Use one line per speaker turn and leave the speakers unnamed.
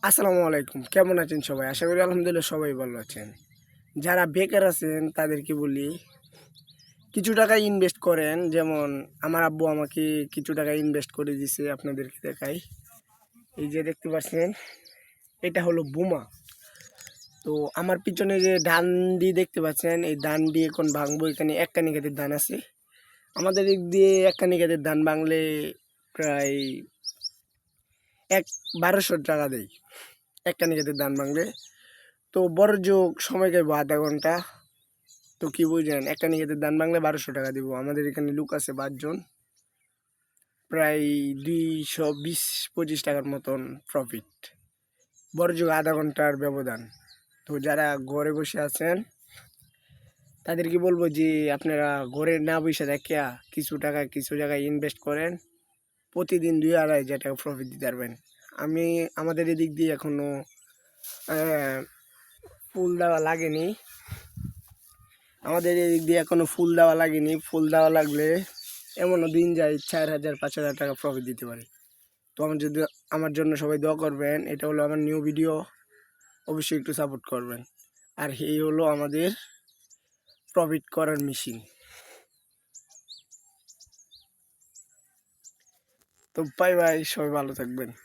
আসসালামু আলাইকুম, কেমন আছেন সবাই? আশা করি আলহামদুলিল্লাহ সবাই ভালো আছেন। যারা বেকার আছেন তাদেরকে বলি, কিছু টাকা ইনভেস্ট করেন। যেমন আমার আব্বু আমাকে কিছু টাকা ইনভেস্ট করে দিছে, আপনাদেরকে দেখাই। এই যে দেখতে পাচ্ছেন, এটা হলো বোমা। তো আমার পিছনে যে ডান্ডি দেখতে পাচ্ছেন, এই ডান্ডি এখন ভাঙবো। এখানে এক কানি গাছের ধান আছে। আমাদের দিক দিয়ে এক কানি গাছের ধান ভাঙলে প্রায় 1200 টাকা দেয় এক কানি গাছের ধান ভাঙলে। তো বড় যোগ সময় যাইব আধা ঘন্টা। তো কি বুঝলেন, একটা নিকেতের দান বাংলা 1200 টাকা দিব। আমাদের এখানে লোক আছে 5 জন, প্রায় 220-25 টাকার মতন প্রফিট। বড় যোগ আধা ঘন্টার ব্যবধান। তো যারা ঘরে বসে আছেন তাদেরকে বলবো যে আপনারা ঘরে না বসে দেখিয়া কিছু টাকা কিছু জায়গায় ইনভেস্ট করেন। প্রতিদিন 2-2.5 টাকা প্রফিট দিতে পারবেন। আমাদের এদিক দিয়ে এখনো ফুল দেওয়া লাগেনি। আমাদের এদিক দিয়ে এখনো ফুল দেওয়া লাগেনি। ফুল দেওয়া লাগলে এমনও দিন যায় 4000-5000 টাকা প্রফিট দিতে পারে। তো আমার জন্য সবাই দোয়া করবেন। এটা হলো আমার নিউ ভিডিও, অবশ্যই একটু সাপোর্ট করবেন। আর এই হলো আমাদের প্রফিট করার মেশিন। তো বাই বাই, সবাই ভালো থাকবেন।